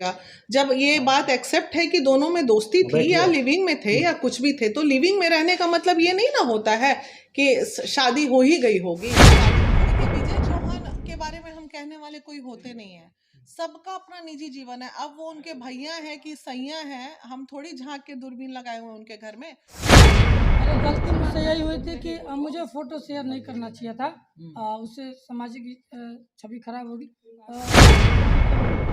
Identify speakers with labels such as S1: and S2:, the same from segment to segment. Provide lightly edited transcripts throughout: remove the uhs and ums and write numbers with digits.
S1: जब ये बात एक्सेप्ट है कि दोनों में दोस्ती थी या लिविंग में थे या कुछ भी थे, तो लिविंग में रहने का मतलब ये नहीं ना होता है कि शादी हो ही गई होगी। विजय चौहान के बारे में हम कहने वाले कोई होते नहीं है, सबका अपना निजी जीवन है। अब वो उनके भैया हैं कि सैया हैं, हम थोड़ी झांक के दूरबीन लगाए हुए उनके घर में।
S2: अरे गलती मुझसे यही हुई थी कि मुझे फोटो शेयर नहीं करना चाहिए था, उससे सामाजिक छवि खराब होगी।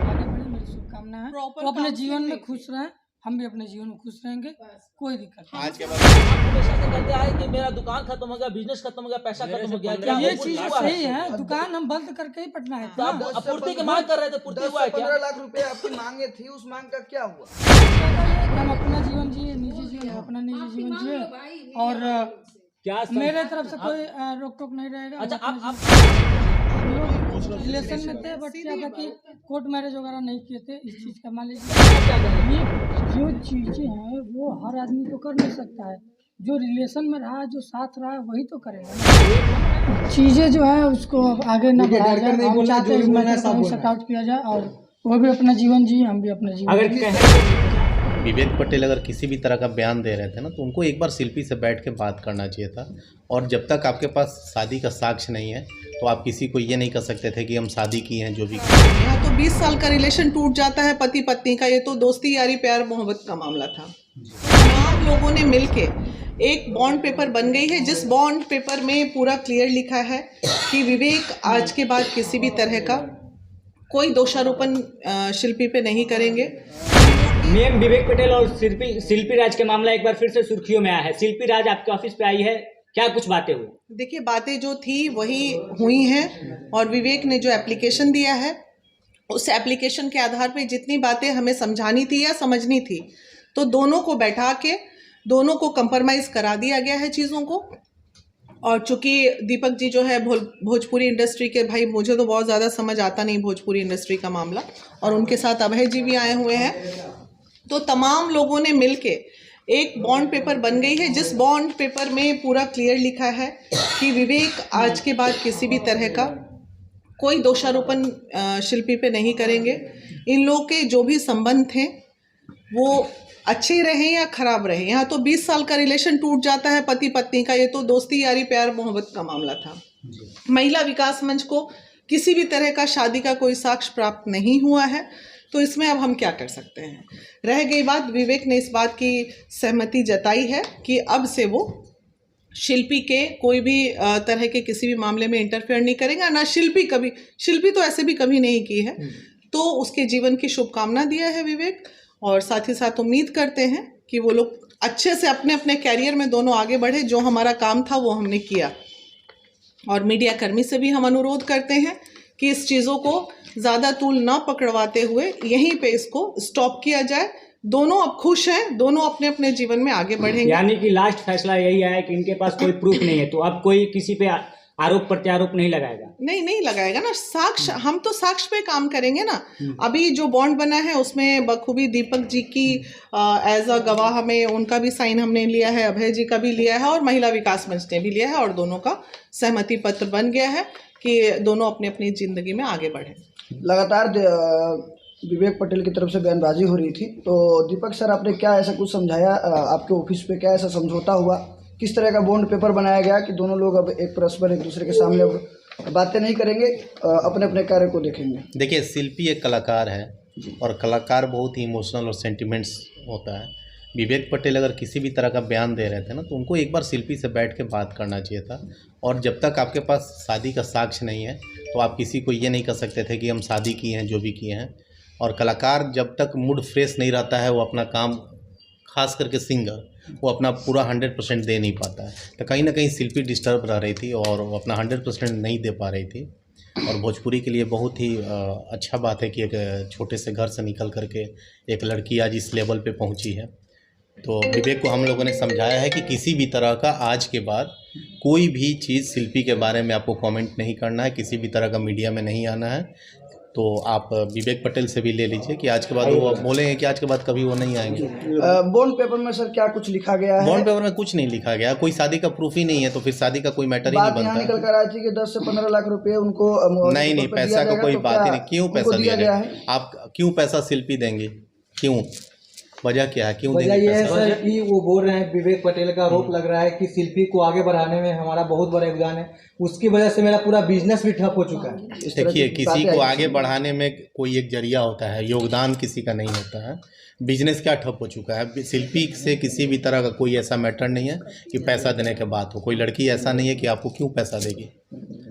S2: आगे बढ़े, मेरी शुभकामना है। वो अपने जीवन में खुश रहें, हम भी अपने जीवन में खुश रहेंगे, कोई दिक्कत नहीं।
S3: आज के बाद हमेशा से कहते आए कि मेरा दुकान खत्म हो गया, बिजनेस खत्म हो गया, पैसा खत्म हो गया। क्या
S2: ये चीज सही है? दुकान हम बंद करके ही पटना है।
S3: तो आप आपूर्ति की मांग कर रहे थे, पूर्ति हुआ है क्या?
S4: 15 लाख रुपए आपकी मांगे थी, उस मांग का क्या हुआ?
S2: हम अपना जीवन जिए, निजी जीवन, अपना निजी जीवन जिए, और
S3: क्या
S2: मेरे तरफ से कोई रोक टोक नहीं रहेगा।
S3: अच्छा, आप
S2: रिलेशन में थे, बट क्या था कि कोर्ट मैरिज वगैरह नहीं किए थे। इस चीज़ का मान लीजिए, ये जो चीज़ें हैं वो हर आदमी तो कर नहीं सकता है। जो रिलेशन में रहा, जो साथ रहा, वही तो करेगा। चीज़ें जो है उसको आगे ना बढ़ाया जाए, हम चाहते हैं इस मैटर को शट आउट किया जाए, और वो भी अपना जीवन जिए, हम भी अपना जीवन।
S5: विवेक पटेल अगर किसी भी तरह का बयान दे रहे थे ना, तो उनको एक बार शिल्पी से बैठ के बात करना चाहिए था। और जब तक आपके पास शादी का साक्ष्य नहीं है, तो आप किसी को ये नहीं कर सकते थे कि हम शादी की हैं। जो भी
S1: यहाँ तो 20 साल का रिलेशन टूट जाता है पति पत्नी का, ये तो दोस्ती यारी प्यार मोहब्बत का मामला था। तमाम लोगों ने मिलके एक बॉन्ड पेपर बन गई है, जिस बॉन्ड पेपर में पूरा क्लियर लिखा है कि विवेक आज के बाद किसी भी तरह का कोई दोषारोपण शिल्पी पे नहीं करेंगे।
S6: मैम, विवेक पटेल और शिल्पी राज के मामला एक बार फिर से सुर्खियों में आया है। शिल्पी राज आपके ऑफिस पे आई है, क्या कुछ बातें हुई?
S1: देखिए, बातें जो थी वही हुई हैं, और विवेक ने जो एप्लीकेशन दिया है, उस एप्लीकेशन के आधार पे जितनी बातें हमें समझानी थी या समझनी थी, तो दोनों को बैठा के दोनों को कंप्रोमाइज़ करा दिया गया है चीज़ों को। और चूँकि दीपक जी जो है भोजपुरी इंडस्ट्री के, भाई मुझे तो बहुत ज़्यादा समझ आता नहीं भोजपुरी इंडस्ट्री का मामला, और उनके साथ अभय जी भी आए हुए हैं, तो तमाम लोगों ने मिलके एक बॉन्ड पेपर बन गई है, जिस बॉन्ड पेपर में पूरा क्लियर लिखा है कि विवेक आज के बाद किसी भी तरह का कोई दोषारोपण शिल्पी पे नहीं करेंगे। इन लोगों के जो भी संबंध थे वो अच्छे रहे या खराब रहे, यहाँ तो 20 साल का रिलेशन टूट जाता है पति पत्नी का, ये तो दोस्ती यारी प्यार मोहब्बत का मामला था। महिला विकास मंच को किसी भी तरह का शादी का कोई साक्ष्य प्राप्त नहीं हुआ है, तो इसमें अब हम क्या कर सकते हैं। रह गई बात, विवेक ने इस बात की सहमति जताई है कि अब से वो शिल्पी के कोई भी तरह के किसी भी मामले में इंटरफेयर नहीं करेगा, ना शिल्पी तो ऐसे भी कभी नहीं की है। तो उसके जीवन की शुभकामना दिया है विवेक, और साथ ही साथ उम्मीद करते हैं कि वो लोग अच्छे से अपने अपने कैरियर में दोनों आगे बढ़े। जो हमारा काम था वो हमने किया, और मीडिया कर्मी से भी हम अनुरोध करते हैं कि इस चीज़ों को ज़्यादा तूल ना पकड़वाते हुए यहीं पे इसको स्टॉप किया जाए। दोनों अब खुश हैं, दोनों अपने अपने जीवन में आगे बढ़ेंगे।
S6: यानी कि लास्ट फैसला यही आया कि इनके पास कोई प्रूफ नहीं है, तो अब कोई किसी पे आरोप प्रत्यारोप नहीं लगाएगा?
S1: नहीं लगाएगा ना। साक्ष्य, हम तो साक्ष्य पे काम करेंगे ना। अभी जो बॉन्ड बना है उसमें बखूबी दीपक जी की एज अ गवाह में उनका भी साइन हमने लिया है, अभय जी का भी लिया है, और महिला विकास मंच ने भी लिया है, और दोनों का सहमति पत्र बन गया है कि दोनों अपनी अपनी जिंदगी में आगे बढ़ें।
S4: लगातार विवेक पटेल की तरफ से बयानबाजी हो रही थी, तो दीपक सर आपने क्या ऐसा कुछ समझाया? आपके ऑफिस पे क्या ऐसा समझौता हुआ? किस तरह का बॉन्ड पेपर बनाया गया कि दोनों लोग अब एक परस्पर एक दूसरे के सामने अब बातें नहीं करेंगे, अपने अपने कार्य को देखेंगे?
S5: देखिए, शिल्पी एक कलाकार है, और कलाकार बहुत ही इमोशनल और सेंटिमेंट्स होता है। विवेक पटेल अगर किसी भी तरह का बयान दे रहे थे ना, तो उनको एक बार शिल्पी से बैठ के बात करना चाहिए था। और जब तक आपके पास शादी का साक्ष्य नहीं है, तो आप किसी को ये नहीं कर सकते थे कि हम शादी की हैं, जो भी किए हैं। और कलाकार जब तक मूड फ्रेश नहीं रहता है, वो अपना काम, खास करके सिंगर, वो अपना पूरा 100% दे नहीं पाता है। तो कहीं ना कहीं शिल्पी डिस्टर्ब रह रही थी, और वो अपना 100% नहीं दे पा रही थी। और भोजपुरी के लिए बहुत ही अच्छा बात है कि एक छोटे से घर से निकल करके एक लड़की आज इस लेवल पे पहुंची है। तो विवेक को हम लोगों ने समझाया है कि किसी भी तरह का आज के बाद कोई भी चीज़ शिल्पी के बारे में आपको कमेंट नहीं करना है, किसी भी तरह का मीडिया में नहीं आना है। तो आप विवेक पटेल से भी ले लीजिए कि आज के बाद वो बोलेंगे कि आज के बाद कभी वो नहीं आएंगे।
S4: बॉन्ड पेपर में सर क्या कुछ लिखा गया है?
S5: बॉन्ड पेपर में कुछ नहीं लिखा गया, कोई शादी का प्रूफ ही नहीं है, तो फिर शादी का कोई मैटर ही नहीं
S4: बात यहाँ
S5: बनता
S4: निकल कर आई थी कि 10 से 15 लाख रुपए उनको
S5: नहीं नहीं, पैसा का कोई बात ही नहीं। क्यों पैसा दिया गया? आप क्यों पैसा शिल्पी देंगे? क्यों? वजह क्या है, क्यों
S7: वजह
S5: देंगे
S7: ये है
S5: पैसा?
S7: सर कि वो बोल रहे हैं, विवेक पटेल का आरोप लग रहा है कि शिल्पी को आगे बढ़ाने में हमारा बहुत बड़ा योगदान है, उसकी वजह से मेरा पूरा बिजनेस भी ठप हो चुका है।
S5: देखिए, किसी को आगे बढ़ाने में कोई एक जरिया होता है, योगदान किसी का नहीं होता है। बिजनेस क्या ठप हो चुका है? शिल्पी से किसी भी तरह का कोई ऐसा मैटर नहीं है कि पैसा देने के बाद हो। कोई लड़की ऐसा नहीं है कि आपको क्यों पैसा देगी।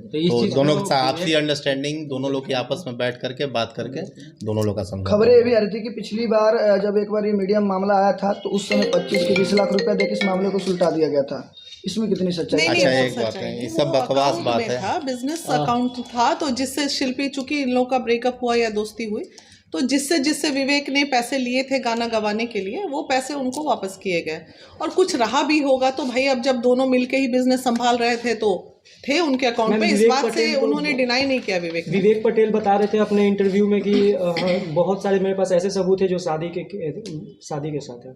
S5: तो दोनों का आपसी अंडरस्टैंडिंग, दोनों लोग की आपस में बैठ करके बात करके दोनों लोग का समझौता।
S4: खबरें ये भी आ रही थी कि पिछली बार जब एक बार ये मीडिया में मामला आया था तो उस समय 25 के 20 लाख रुपया देकर इस मामले को सुलटा दिया गया था। इसमें कितनी सच्चाई?
S5: अच्छा, एक बात है, ये सब बकवास बात है।
S1: बिजनेस अकाउंट था, तो जिससे शिल्पी, चूंकि इन लोगों का ब्रेकअप हुआ या दोस्ती हुई, तो जिससे विवेक ने पैसे लिए थे गाना गवाने के लिए, वो पैसे उनको वापस किए गए। और कुछ रहा भी होगा तो भाई, अब जब दोनों मिलके ही बिजनेस संभाल रहे थे तो थे उनके अकाउंट पे। इस बात से उन्होंने डिनाई नहीं किया विवेक
S8: पटेल बता रहे थे अपने इंटरव्यू में कि बहुत सारे मेरे पास ऐसे सबूत है जो शादी के साथ है।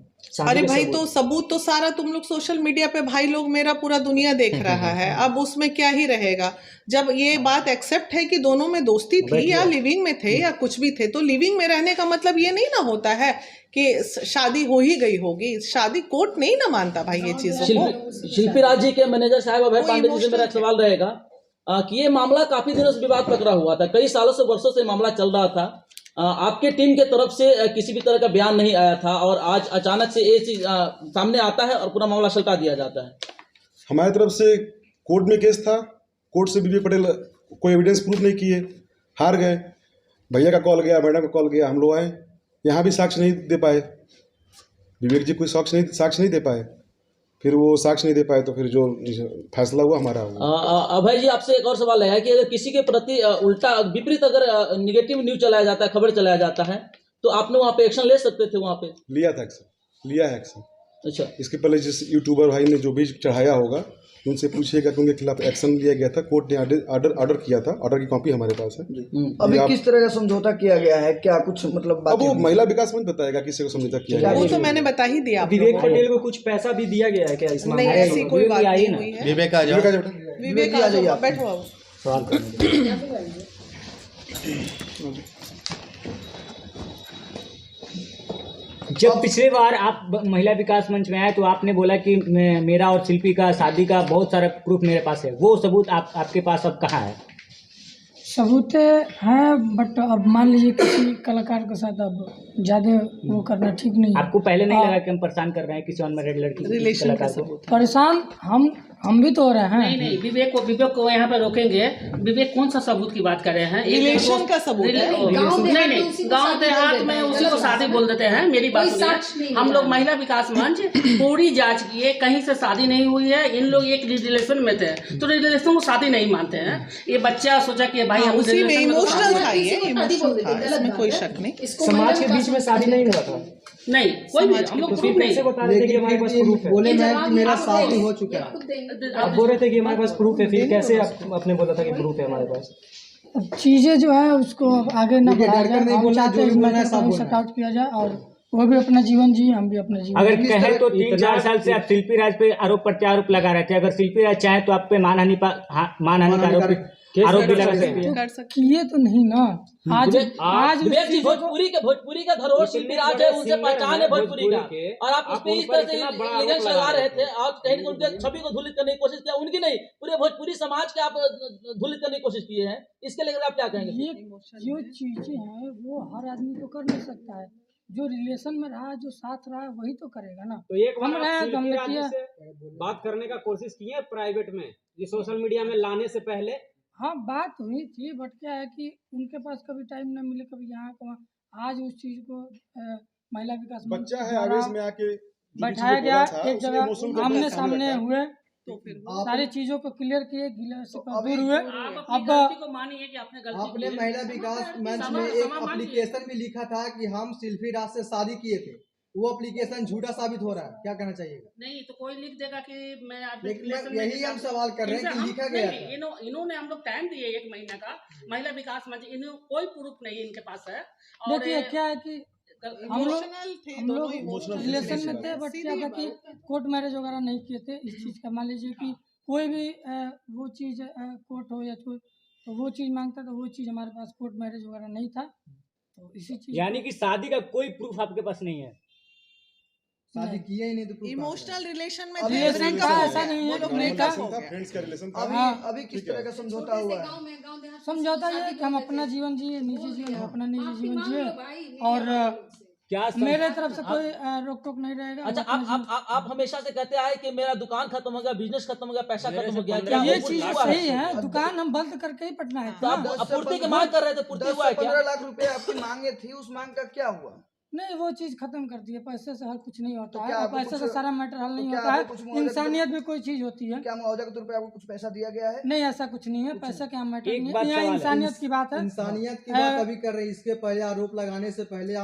S1: अरे भाई, तो सबूत तो सारा तुम लोग सोशल मीडिया पे भाई लोग, मेरा पूरा दुनिया देख रहा है। अब उसमें क्या ही रहेगा? जब ये बात एक्सेप्ट है कि दोनों में दोस्ती थी या लिविंग में थे या कुछ भी थे, तो लिविंग में रहने का मतलब ये नहीं ना होता है कि शादी हो ही गई होगी। शादी कोर्ट नहीं ना मानता भाई ये चीजों को।
S3: शिल्पी राज जी के मैनेजर साहब अभय पांडे जी से मेरा सवाल रहेगा कि ये मामला काफी दिनों से विवाद पकड़ा हुआ था, कई सालों से वर्षों से मामला चल रहा था। आपके टीम के तरफ से किसी भी तरह का बयान नहीं आया था और आज अचानक से ये चीज सामने आता है और पूरा मामला सल्टा दिया जाता है।
S9: हमारी तरफ से कोर्ट में केस था, कोर्ट से विवेक पटेल कोई एविडेंस प्रूफ नहीं किए, हार गए। भैया का कॉल गया, मैडम का कॉल गया, हम लोग आए, यहाँ भी साक्ष्य नहीं दे पाए। विवेक जी कोई साक्ष्य नहीं दे पाए। फिर वो साक्ष्य नहीं दे पाए तो फिर जो फैसला हुआ हमारा हुआ।
S3: अभय जी, आपसे एक और सवाल है कि अगर किसी के प्रति उल्टा विपरीत अगर निगेटिव न्यूज चलाया जाता है, खबर चलाया जाता है, तो आपने वहाँ पे एक्शन ले सकते थे? वहाँ पे
S9: लिया था एक्शन, लिया है एक्शन।
S3: अच्छा,
S9: इसके पहले जिस यूट्यूबर भाई ने जो भी चढ़ाया होगा उनसे पूछिएगा कि उनके खिलाफ एक्शन लिया गया था। कोर्ट ने ऑर्डर किया था, ऑर्डर की कॉपी हमारे पास है।
S4: अभी किस तरह का समझौता किया गया है? क्या कुछ मतलब
S9: अब वो महिला विकास मंत्री बताएगा किसी को समझौता किया गया।
S1: वो तो मैंने बता ही दिया।
S8: विवेक पटेल को कुछ पैसा भी दिया गया है क्या इस मामले में?
S1: नहीं, ऐसी कोई बात नहीं हुई है।
S5: विवेक आ जाओ,
S1: विवेक आ जाइए, बैठो आओ।
S8: सवाल करने
S6: जब पिछले बार आप महिला विकास मंच में आए तो आपने बोला कि मेरा और शिल्पी का शादी का बहुत सारा प्रूफ मेरे पास है, वो सबूत आपके पास अब कहाँ है?
S2: सबूत हैं, बट अब मान लीजिए किसी कलाकार के साथ अब ज़्यादा वो करना ठीक नहीं है।
S6: आपको पहले नहीं लगा कि हम परेशान कर रहे हैं किसी अनमैरिड लड़की
S1: रिलेशन का
S6: कलाकार को?
S2: परेशान हम भी तो हो रहे हैं।
S10: नहीं, विवेक को यहाँ पे रोकेंगे। विवेक कौन सा सबूत की बात कर रहे हैं?
S1: रिलेशन का सबूत है।
S10: नहीं, गांव देहात में उसी को शादी बोल देते हैं। मेरी बात सुनिए, हम लोग महिला विकास मंच पूरी जांच किए, कहीं से शादी नहीं हुई है। इन लोग एक रिलेशन में थे, तो रिलेशन को शादी नहीं मानते हैं। ये बच्चा सोचा कि भाई हम
S1: उसी में इमोशनल था, ये इमोशनल था, इसमें कोई शक नहीं।
S8: समाज के बीच में शादी नहीं हुआ था।
S10: नहीं, कोई भी हम लोग प्रूफ नहीं
S8: बता रहे थे कि हमारे पास प्रूफ है।
S7: बोले मैं कि मेरा शादी हो चुका है।
S8: आप बोल रहे थे कि हमारे पास प्रूफ है, फिर कैसे आपने बोला था कि प्रूफ है हमारे पास?
S2: चीज़ें जो है उसको आगे न बढ़ाया जाए, हम चाहते हैं इस मैटर को शट आउट किया जाए और वो भी अपना जीवन जी, हम भी अपना जीवन।
S6: अगर कहें तो 3-4 साल से आप शिल्पी राज पे आरोप प्रत्यारोप लगा रहे थे, अगर शिल्पी राज चाहे तो आप पे मानहानि का आरोप भी लगा सकते हैं।
S2: किए तो नहीं ना। आज
S3: विवेक जी, भोजपुरी का धरोहर शिल्पी राज है, उनसे पहचान है भोजपुरी का, और आप उस पे इस तरह से एलिगेंस लगा रहे थे। आप कहीं उनके छवि को धूलित करने की कोशिश किया, उनकी नहीं, पूरे भोजपुरी समाज के आप धूलित करने की कोशिश किए हैं। इसके लेकर आप क्या कहेंगे?
S2: ये जो चीजें हैं वो हर आदमी तो कर नहीं सकता है। जो रिलेशन में रहा, जो साथ रहा, वही तो करेगा ना।
S8: तो एक
S2: हम रहे तो हमने किया।
S8: बात करने का कोशिश किए प्राइवेट में, ये सोशल मीडिया में लाने से पहले।
S2: हाँ, बात हुई थी, बट क्या है कि उनके पास कभी टाइम न मिले, कभी यहाँ को वहाँ। आज उस चीज को महिला विकास
S9: बच्चा है, आवेश में आके
S2: बैठाया गया, एक जगह आमने सामने हुए, तो फिर सारी चीजों को क्लियर किए, गिले से दूर हुए। अब
S10: मानिए कि आपने गलती
S7: आपने महिला विकास मंच में एक एप्लीकेशन भी लिखा था कि हम शिल्पी राज से शादी किए थे, वो एप्लीकेशन झूठा साबित हो रहा है, क्या कहना चाहिएगा?
S10: नहीं तो कोई लिख देगा कि मैं आप
S7: लेकिन
S10: रिलेशन में
S7: यही हम सवाल कर रहे हैं कि लिखा गया है।
S10: इन्होंने हम लोग टाइम दिए 1 महीने का, महिला विकास मंच, इन्हें कोई प्रूफ नहीं इनके पास है। और
S2: देखिए क्या है कि हम लोग
S9: Emotional
S2: रिलेशन में थे, बट क्या था कि कोर्ट मैरिज वगैरह नहीं किए थे। इस चीज़ का मान लीजिए कि कोई भी वो चीज़ कोर्ट हो या कोई तो वो चीज़ मांगता तो वो चीज़ हमारे पास कोर्ट मैरिज वगैरह नहीं था, तो इसी चीज़
S6: यानी कि शादी का कोई प्रूफ आपके पास नहीं है?
S7: शादी किया ही नहीं तो proof कहाँ से
S1: इमोशनल रिलेशन में
S4: अभी
S1: थे,
S2: रिलेशन
S1: breakup
S2: का
S1: हो
S2: ऐसा
S1: गया।
S2: नहीं है
S1: वो लोग
S2: कि
S1: breakup
S2: breakup
S1: हो गया।
S9: फ्रेंड्स का रिलेशन था।
S4: अभी किस तरह का समझौता हुआ है?
S2: समझौता ये है कि हम अपना जीवन जिए, निजी जीवन, हम अपना निजी जीवन जिए, और
S6: क्या
S2: मेरे तरफ से कोई रोक टोक नहीं रहेगा।
S3: अच्छा,
S2: हम अपना जीवन-
S3: आप हमेशा से कहते आए कि मेरा दुकान खत्म हो गया, बिजनेस खत्म हो गया, पैसा खत्म हो गया,
S6: मेरे से
S3: क्या
S2: ये
S3: वो
S2: चीज
S3: हुआ
S2: सही है, दुकान हम बंद करके ही पटना है
S3: तो आप पूर्ति की मांग कर रहे थे, पूर्ति
S4: 10
S3: हुआ
S4: से
S3: है क्या?
S4: 15 लाख रुपए आपकी मांगे थी, उस मांग का क्या हुआ?
S2: नहीं, वो चीज खत्म कर दिए। पैसे से हर कुछ नहीं होता
S4: तो
S2: है,
S4: क्या
S2: और
S4: आपको
S2: पैसे से
S4: कुछ-
S2: सारा मैटर हल नहीं
S4: क्या
S2: होता
S4: आपको कुछ
S2: है।
S4: मुआवजा-
S2: इंसानियत में कोई चीज होती है।
S4: क्या मुआवजा के तौर पे आपको कुछ पैसा दिया गया है?
S2: नहीं, ऐसा कुछ नहीं है, पैसा क्या मैटर
S6: एक
S2: नहीं
S6: बात
S2: है, यहाँ
S6: सवाल है।
S2: इंसानियत की बात है।
S7: इंसानियत की बात अभी कर रहे हैं, इसके पहले आरोप लगाने से पहले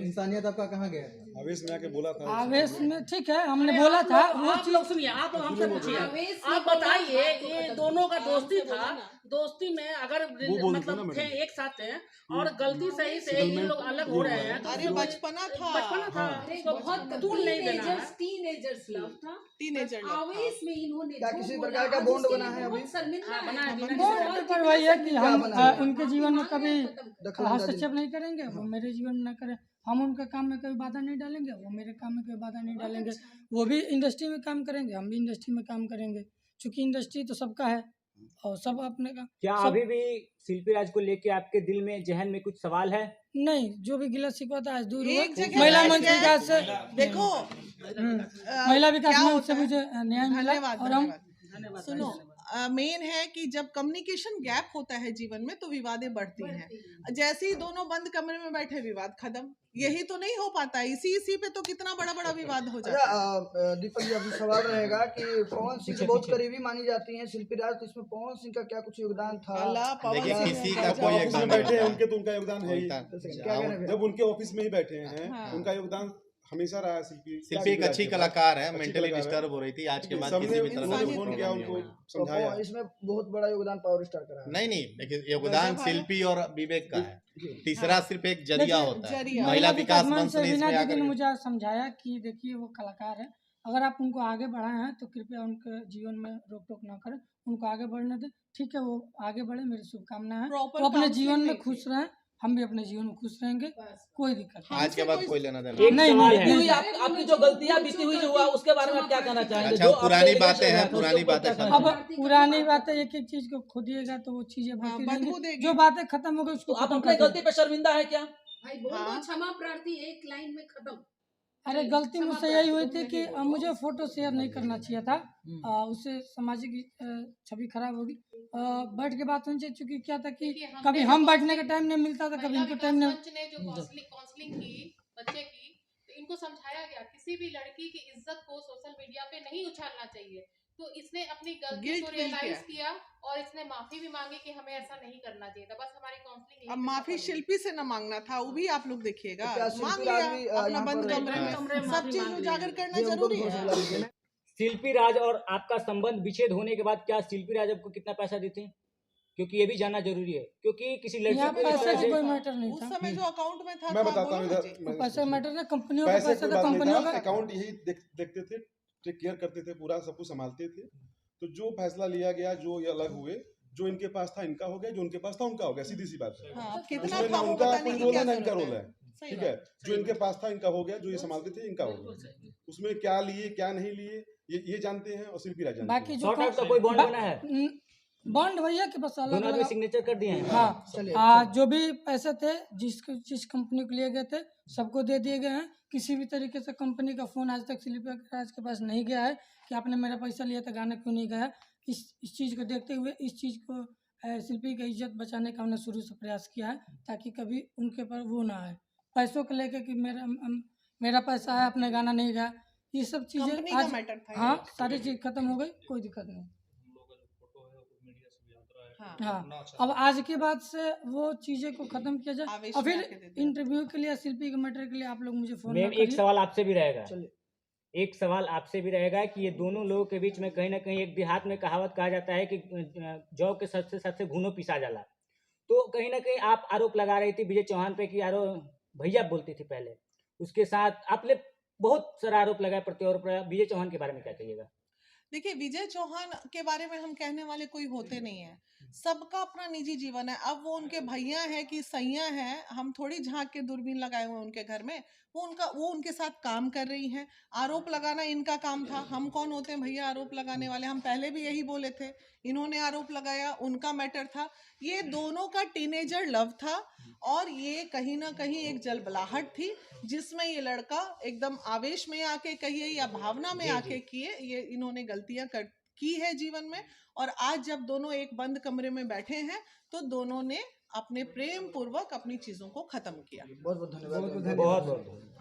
S7: इंसानियत आपका कहाँ गया?
S9: आवेश में आके बोला था।
S2: आवेश में ठीक है, हमने बोला था वो
S10: आप लोग सुनिए, आप लोग हमसे पूछिए, आप बताइए, ये दोनों का दोस्ती था, दोस्ती में अगर मतलब थे एक साथ थे और गलती सही से ये लोग अलग हो रहे हैं, तो
S1: अरे बचपना था,
S10: बचपना था, इसको बहुत दूर नहीं देना है।
S11: टीनेजर्स लव था,
S1: टीनेजर
S11: आवेश में इन्होंने
S4: क्या
S11: जो
S4: किसी
S11: बोला,
S4: प्रकार का
S11: आज
S4: बॉन्ड
S11: उसके
S4: बना
S11: लिए
S4: है
S11: बहुत
S4: अभी?
S11: शर्मिंदा है।
S10: बना है, बना है।
S2: बॉन्ड पर वही है कि हम
S4: बना है?
S2: उनके जीवन में कभी
S4: दखल-अंदाजी
S2: हस्तक्षेप नहीं करेंगे, वो मेरे जीवन में न करें। हम उनके काम में कोई बाधा नहीं डालेंगे, वो मेरे काम में कोई बाधा नहीं डालेंगे। वो भी इंडस्ट्री में काम करेंगे, हम भी इंडस्ट्री में काम करेंगे, क्योंकि इंडस्ट्री तो सबका है और सब अपने का।
S6: क्या
S2: सब-
S6: अभी भी शिल्पी राज को लेके आपके दिल में, जहन में कुछ सवाल है?
S2: नहीं, जो भी गिला शिकवा था आज दूर हुआ।
S1: एक जगह
S2: महिला
S1: बैठ
S2: मंच
S1: गए।
S2: विकास से
S1: देखो
S2: महिला विकास
S1: क्या
S2: मंच
S1: होता
S2: से
S1: है?
S2: मुझे न्याय मिला,
S1: धन्यवाद,
S2: और हम
S1: धन्यवाद। सुनो, मेन है कि जब कम्युनिकेशन गैप होता है जीवन में तो विवादें बढ़ती हैं। जैसे ही दोनों बंद कमरे में बैठे, विवाद खत्म। यही तो नहीं हो पाता, इसी पे तो कितना बड़ा बड़ा विवाद हो जाता है।
S4: अच्छा, दीपक जी, अभी सवाल रहेगा कि पवन सिंह की बहुत करीबी मानी जाती हैं शिल्पी राज, तो इसमें पवन सिंह का क्या कुछ योगदान था?
S1: अल्लाह, पवन
S5: देखिए,
S1: सिंह
S5: किसी
S1: ने
S5: का
S1: क्या
S5: कोई
S1: किया?
S9: ऑफिस में बैठे हैं उनके, तो उनका योगदान है ही।
S4: क्या कह रहे हैं?
S9: जब उनके ऑफिस में ही बैठे हैं,
S1: हाँ।
S9: उनका योगदान हमेशा रहा है।
S5: शिल्पी एक अच्छी कलाकार है,
S9: अच्छी
S5: मेंटली
S9: कलाकार है।
S5: डिस्टर्ब हो रही थी, आज के बाद
S9: सबने
S5: किसी भी तरह
S9: उन्होंने
S5: की
S9: फोन
S5: प्रॉब्लम
S9: किया,
S5: नहीं
S9: उनको
S5: हुई।
S4: तो
S9: समझाया।
S4: इसमें बहुत बड़ा योगदान पावर स्टार का रहा है।
S5: नहीं नहीं, देखिए योगदान
S1: भाई।
S5: शिल्पी और विवेक का है, तीसरा सिर्फ एक जरिया
S2: देखिए,
S5: होता है।
S1: जरिया।
S5: महिला विकास मंच
S2: मंच से
S5: ने इसमें
S2: वीना दीदी
S5: आकर
S2: ने
S5: के-
S2: मुझे आज समझाया कि देखिए वो कलाकार है, अगर आप उनको आगे बढ़ाए हैं तो कृपया उनके जीवन में रोक टोक ना करें, उनको आगे बढ़ने दें। ठीक है, वो आगे बढ़े, मेरी शुभकामनाएं हैं।
S1: Proper
S2: वो अपने
S1: counseling
S2: जीवन में
S1: नहीं
S2: खुश रहें, हम भी अपने जीवन में खुश रहेंगे, कोई दिक्कत नहीं।
S5: आज के बाद कोई लेना देना
S6: एक
S5: नहीं।
S6: सवाल
S2: नहीं,
S6: है,
S3: आपकी जो गलतियां बीती हुई जो हुआ, उसके बारे में आप क्या कहना चाहेंगे?
S5: अच्छा,
S3: जो आपने
S5: पुरानी
S3: लेकर
S5: बातें
S3: चल रहा
S5: हैं,
S3: था, उसके
S5: पुरानी
S3: ऊपर
S5: बातें
S3: क्या
S5: खत्म।
S3: कहना
S2: अब पुरानी बातें एक एक चीज को खोदिएगा तो वो चीजें बढ़ती
S1: बदबू
S2: रहेंगी।
S1: देगी।
S2: जो बातें खत्म हो गई उसको
S3: तो आप
S2: खत्म
S3: अपने
S2: कर
S3: गलती पे शर्मिंदा है क्या?
S11: भाई बोल दो क्षमा प्रार्थी, एक लाइन में खत्म।
S2: अरे गलती मुझसे यही हुई थी कि मुझे फोटो शेयर नहीं करना चाहिए था, उससे सामाजिक छवि खराब होगी। बैठ के बात होनी चाहिए, चूंकि क्या था कि कभी हम बैठने का टाइम नहीं मिलता था, कभी इनको टाइम नहीं।
S12: मंच ने जो काउंसलिंग की बच्चे की, तो इनको समझाया गया किसी भी लड़की की इज्जत को सोशल मीडिया पे नहीं उछालना चाहिए। तो इसने अपनी गलती
S1: Guilt
S12: को
S1: feel
S12: रियलाइज किया और इसने माफी भी मांगी कि हमें ऐसा नहीं करना चाहिए था। बस हमारी काउंसलिंग
S1: अब माफी शिल्पी से न मांगना था, वो भी आप लोग देखिएगा।
S4: तो क्या शिल्पी
S1: मांग
S4: राज
S1: लिया
S4: भी,
S1: अपना
S4: यहाँ
S1: बंद
S4: पर-
S1: कमरे में, सब
S10: माफी
S1: चीज
S10: मांग
S1: उजागर
S10: ली।
S1: करना
S4: ये उनको
S1: जरूरी
S4: भी
S1: है।
S4: हौसला दीजिए ना।
S6: शिल्पी राज और आपका संबंध विच्छेद होने के बाद क्या शिल्पी राज आपको कितना पैसा देते हैं? क्योंकि ये भी जानना जरूरी है, क्योंकि किसी लड़की
S2: यहाँ
S6: को इस
S2: पैसे
S6: तरह
S2: का
S6: से
S2: कोई मैटर नहीं
S1: उस
S2: था।
S1: समय जो अकाउंट में था
S9: मैं
S1: था,
S9: बताता हूँ
S1: बोलो ना
S9: इधर,
S1: जी।
S9: मैं-
S2: पैसे मैटर नहीं, कंपनियों का
S9: पैसे
S2: पैसा
S9: की
S2: तो
S9: बात
S2: कंपनियों
S9: नहीं था,
S2: का।
S9: अकाउंट यही देखते थे, टेक केयर करते थे, पूरा सब कुछ संभालते थे। तो जो फैसला लिया गया, जो ये अलग हुए, जो इनके पास था इनका हो गया, जो उनके पास था उनका हो गया, सीधी सी बात है।
S1: हाँ, अब कितना
S9: उसमें
S1: था
S9: ना
S1: वो
S9: उनका
S1: बताने
S9: कोई
S1: की
S9: रोल
S1: क्या
S9: है ना इनका
S1: जरूरत
S9: रोल
S1: है।
S9: है।
S1: सही
S9: ठीक
S1: बात
S9: है, जो इनके पास था इनका हो गया, जो ये संभालते थे इनका हो गया। उसमें क्या लिए क्या नहीं लिए ये जानते हैं, और शिल्पी राज जानते
S2: बाकी
S9: हैं।
S2: जो
S6: शॉर्ट आउट का कोई बॉन्ड बना है?
S2: बॉन्ड भैया के बस अलग
S6: दोनों आदमी
S2: अलग।
S6: सिग्नेचर कर दिए हैं?
S2: हाँ, जिस भी पैसे थे जिस कंपनी को लिए गए थे सबको दे दिए गए हैं। किसी भी तरीके से कंपनी का फोन आज तक शिल्पी राज के पास नहीं गया है कि आपने मेरा पैसा लिया था, गाना क्यों नहीं गया। इस चीज़ को देखते हुए इस चीज़ को शिल्पी की इज्जत बचाने का हमने शुरू से प्रयास किया है, ताकि कभी उनके पर वो ना आए पैसों को लेकर कि मेरा पैसा है, अपने गाना नहीं गया। ये सब
S1: कंपनी
S2: चीज़ें
S1: का
S2: आज
S1: मैटर था।
S2: हाँ, सारी चीज़ खत्म हो गई, कोई दिक्कत नहीं। हाँ, अब आज के बाद से वो चीजें को खत्म किया जाए।
S1: आवेश
S2: और
S1: में
S2: फिर
S1: आके दे दे।
S2: इंटरव्यू के लिए, शिल्पी के मैटर के लिए आप लोग मुझे फोन
S6: मैम, एक सवाल आपसे भी रहेगा।
S2: चलिए।
S6: एक सवाल आपसे भी रहेगा कि ये दोनों लोगों के बीच में कहीं ना कहीं एक देहात में कहावत कहा जाता है कि जौ के सच से घूनो पिसा जाला। तो कहीं ना कहीं आप आरोप लगा रही थी विजय चौहान पे कि यारो भैया बोलती थी पहले, उसके साथ आपने बहुत सारा आरोप लगाया प्रत्यारोप लगाया। विजय चौहान के बारे में क्या कहिएगा?
S1: देखिए, विजय चौहान के बारे में हम कहने वाले कोई होते नहीं है, सबका अपना निजी जीवन है। अब वो उनके भैया है कि सैया है, हम थोड़ी झांक के दूरबीन लगाए हुए उनके घर में। वो उनके साथ काम कर रही हैं, आरोप लगाना इनका काम था। हम कौन होते हैं भैया आरोप लगाने वाले? हम पहले भी यही बोले थे, इन्होंने आरोप लगाया, उनका मैटर था। ये दोनों का टीनेजर लव था और ये कहीं ना कहीं एक जलबलाहट थी जिसमें ये लड़का एकदम आवेश में आके कहिए या भावना में आके किए, ये इन्होंने गलतियां की है जीवन में। और आज जब दोनों एक बंद कमरे में बैठे हैं तो दोनों ने अपने प्रेम पूर्वक अपनी चीजों को खत्म किया।
S4: बहुत बहुत धन्यवाद।
S6: बहुत बहुत